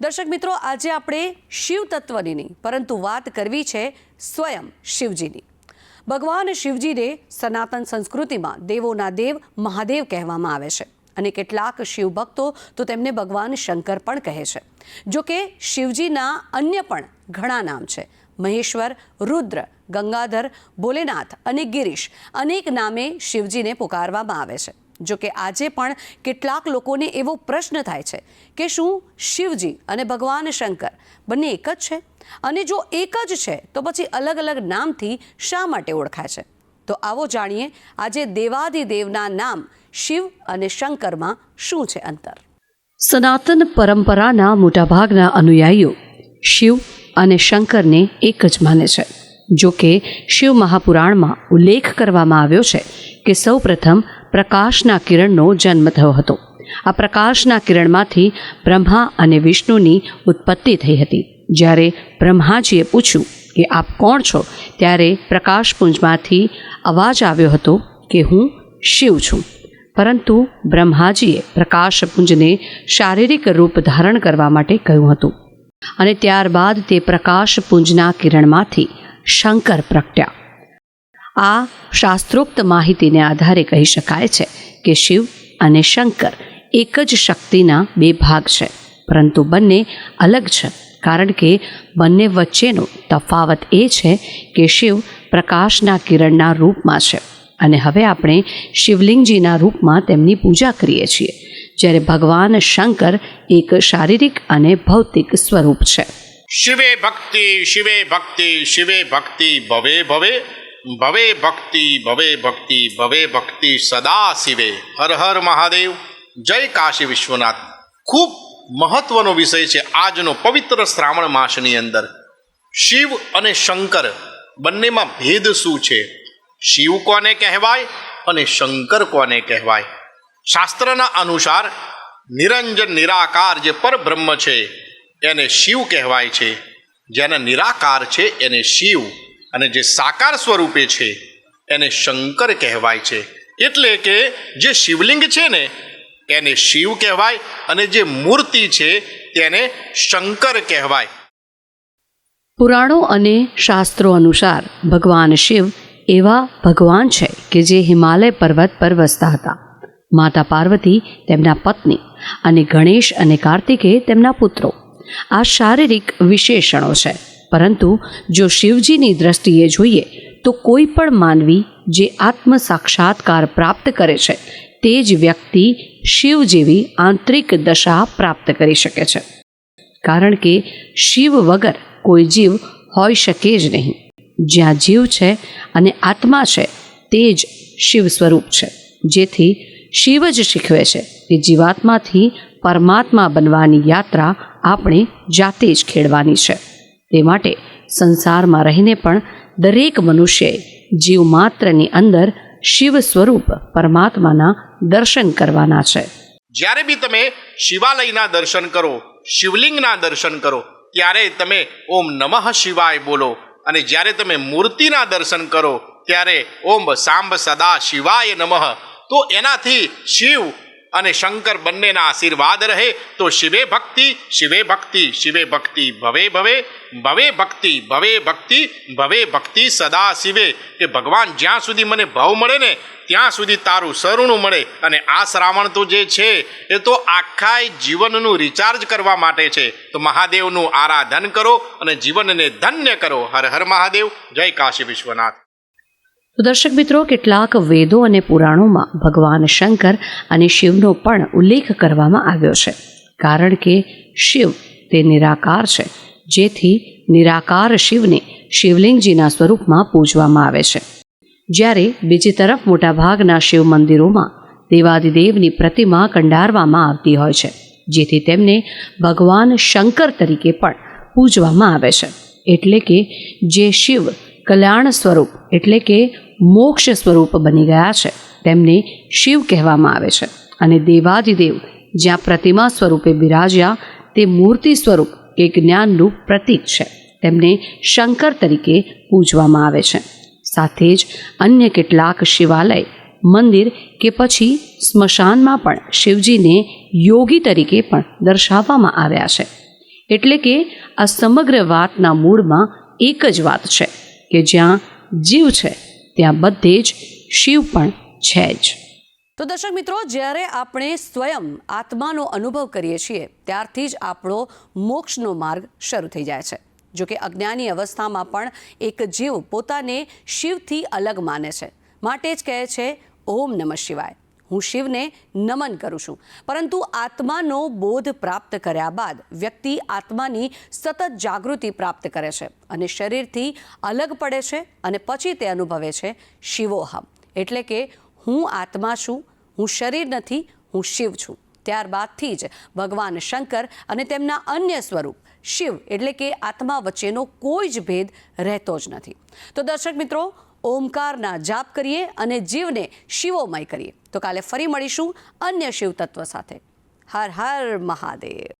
દર્શક મિત્રો, આજે આપણે શિવ તત્વની નહીં પરંતુ વાત કરવી છે સ્વયં શિવજીની. ભગવાન શિવજીને સનાતન સંસ્કૃતિમાં દેવોના દેવ મહાદેવ કહેવામાં આવે છે અને કેટલાક શિવ ભક્તો તો તેમને ભગવાન શંકર પણ કહે છે. જો કે શિવજીના અન્ય પણ ઘણા નામ છે. મહેશ્વર, રુદ્ર, ગંગાધર, ભોલેનાથ અને ગિરીશ અનેક નામે શિવજીને પુકારવામાં આવે છે. જો કે આજે પણ કેટલાક લોકોને એવો પ્રશ્ન થાય છે કે શું શિવજી અને ભગવાન શંકર બંને એક જ છે? અને જો એક જ છે તો પછી અલગ અલગ નામથી શા માટે ઓળખાય છે? તો આવો જાણીએ આજે દેવાધિદેવના નામ શિવ અને શંકરમાં શું છે અંતર. સનાતન પરંપરાના મોટાભાગના અનુયાયીઓ શિવ અને શંકરને એક જ માને છે. જો કે શિવ મહાપુરાણમાં ઉલ્લેખ કરવામાં આવ્યો છે કે સૌ પ્રથમ પ્રકાશના કિરણનો જન્મ થયો હતો. આ પ્રકાશના કિરણમાંથી બ્રહ્મા અને વિષ્ણુની ઉત્પત્તિ થઈ હતી. જ્યારે બ્રહ્માજીએ પૂછ્યું કે આપ કોણ છો, ત્યારે પ્રકાશપુંજમાંથી અવાજ આવ્યો હતો કે હું શિવ છું. પરંતુ બ્રહ્માજીએ પ્રકાશપુંજને શારીરિક રૂપ ધારણ કરવા માટે કહ્યું હતું અને ત્યારબાદ તે પ્રકાશપુંજના કિરણમાંથી શંકર પ્રગટ્યા. આ શાસ્ત્રોક્ત માહિતીને આધારે કહી શકાય છે કે શિવ અને શંકર એક જ શક્તિના બે ભાગ છે, પરંતુ બંને અલગ છે. કારણ કે બંને વચ્ચેનો તફાવત એ છે કે શિવ પ્રકાશના કિરણના રૂપમાં છે અને હવે આપણે શિવલિંગજીના રૂપમાં તેમની પૂજા કરીએ છીએ, જ્યારે ભગવાન શંકર એક શારીરિક અને ભૌતિક સ્વરૂપ છે. શિવે ભક્તિ શિવે ભક્તિ શિવે ભક્તિ ભવે ભવે ભવે ભક્તિ ભવે ભક્તિ ભવે ભક્તિ સદા શિવે. હર હર મહાદેવ. જય કાશી વિશ્વનાથ. ખૂબ મહત્વનો વિષય છે આજનો પવિત્ર શ્રાવણ માસની અંદર. શિવ અને શંકર બંનેમાં ભેદ શું છે? શિવ કોને કહેવાય અને શંકર કોને કહેવાય? શાસ્ત્રના અનુસાર નિરંજન નિરાકાર જે પરબ્રહ્મ છે એને શિવ કહેવાય છે, જેને નિરાકાર છે એને શિવ, અને જે સાકાર સ્વરૂપે છે એને શંકર કહેવાય છે. એટલે કે જે શિવલિંગ છે ને એને શિવ કહેવાય અને જે મૂર્તિ છે તેને શંકર કહેવાય. પુરાણો અને શાસ્ત્રો અનુસાર ભગવાન શિવ એવા ભગવાન છે કે જે હિમાલય પર્વત પર વસતા હતા. માતા પાર્વતી તેમના પત્ની અને ગણેશ અને કાર્તિકે તેમના પુત્રો. આ શારીરિક વિશેષણો છે, પરંતુ જો શિવજીની દ્રષ્ટિએ જોઈએ તો કોઈ પણ માનવી જે આત્મ સાક્ષાત્કાર પ્રાપ્ત કરે છે તે જ વ્યક્તિ શિવ જેવી આંતરિક દશા પ્રાપ્ત કરી શકે છે. કારણ કે શિવ વગર કોઈ જીવ હોઈ શકે જ નહીં. જ્યાં જીવ છે અને આત્મા છે તે જ શિવ સ્વરૂપ છે. જેથી શિવ જ શીખવે છે કે જીવાત્માથી પરમાત્મા બનવાની યાત્રા આપણે જાતે જ ખેડવાની છે. તે માટે સંસારમાં રહીને પણ દરેક મનુષ્યએ જીવ માત્રની અંદર શિવ સ્વરૂપ પરમાત્માના દર્શન કરવાના છે. જ્યારે બી તમે શિવાલયના દર્શન કરો, શિવલિંગના દર્શન કરો, ત્યારે તમે ઓમ નમઃ શિવાય બોલો, અને જ્યારે તમે મૂર્તિના દર્શન કરો ત્યારે ઓમ સાંબ સદા શિવાય નમઃ. તો એનાથી શિવ અને શંકર બંનેના આશીર્વાદ રહે. તો શિવે ભક્તિ શિવે ભક્તિ શિવે ભક્તિ ભવે ભવે ભવે ભક્તિ ભવે ભક્તિ ભવે ભક્તિ સદા શિવે. કે ભગવાન જ્યાં સુધી મને ભાવ મળે ને ત્યાં સુધી તારું શરણું મળે. અને આ શ્રાવણ તો જે છે એ તો આખા જીવનનું રિચાર્જ કરવા માટે છે. તો મહાદેવનું આરાધન કરો અને જીવનને ધન્ય કરો. હર હર મહાદેવ. જય કાશી વિશ્વનાથ. તો દર્શક મિત્રો, કેટલાક વેદો અને પુરાણોમાં ભગવાન શંકર અને શિવનો પણ ઉલ્લેખ કરવામાં આવ્યો છે. કારણ કે શિવ તે નિરાકાર છે, જેથી નિરાકાર શિવને શિવલિંગજીના સ્વરૂપમાં પૂજવામાં આવે છે. જ્યારે બીજી તરફ મોટાભાગના શિવ મંદિરોમાં દેવાધિદેવની પ્રતિમા કંડારવામાં આવતી હોય છે, જેથી તેમને ભગવાન શંકર તરીકે પણ પૂજવામાં આવે છે. એટલે કે જે શિવ કલ્યાણ સ્વરૂપ એટલે કે મોક્ષ સ્વરૂપ બની ગયા છે તેમને શિવ કહેવામાં આવે છે. અને દેવાધિદેવ જ્યાં પ્રતિમા સ્વરૂપે બિરાજ્યા તે મૂર્તિ સ્વરૂપ કે જ્ઞાનનું પ્રતીક છે, તેમને શંકર તરીકે પૂજવામાં આવે છે. સાથે જ અન્ય કેટલાક શિવાલય, મંદિર કે પછી સ્મશાનમાં પણ શિવજીને યોગી તરીકે પણ દર્શાવવામાં આવ્યા છે. એટલે કે આ સમગ્ર વાતના મૂળમાં એક જ વાત છે કે જ્યાં જીવ છે ત્યાં બધે જ શિવ પણ છે જ. તો દર્શક મિત્રો, જ્યારે આપણે સ્વયં આત્માનો અનુભવ કરીએ છીએ ત્યારથી જ આપણો મોક્ષનો માર્ગ શરૂ થઈ જાય છે. જો કે અજ્ઞાની અવસ્થામાં પણ એક જીવ પોતાને શિવથી અલગ માને છે, માટે જ કહે છે ઓમ નમઃ શિવાય, હું શિવને નમન કરું છું. પરંતુ આત્માનો બોધ પ્રાપ્ત કર્યા બાદ વ્યક્તિ આત્માની સતત જાગૃતિ પ્રાપ્ત કરે છે અને શરીરથી અલગ પડે છે અને પછી તે અનુભવે છે શિવોહમ, એટલે કે હું આત્મા છું, હું શરીર નથી, હું શિવ છું. ત્યારબાદથી જ ભગવાન શંકર અને તેમના અન્ય સ્વરૂપ શિવ એટલે કે આત્મા વચ્ચેનો કોઈ જ ભેદ રહેતો જ નથી. તો દર્શક મિત્રો, ઓમકારના જાપ કરીએ અને જીવને શિવોમય કરીએ. તો કાલે ફરી મળીશું અન્ય શિવ તત્વ સાથે. હર હર મહાદેવ.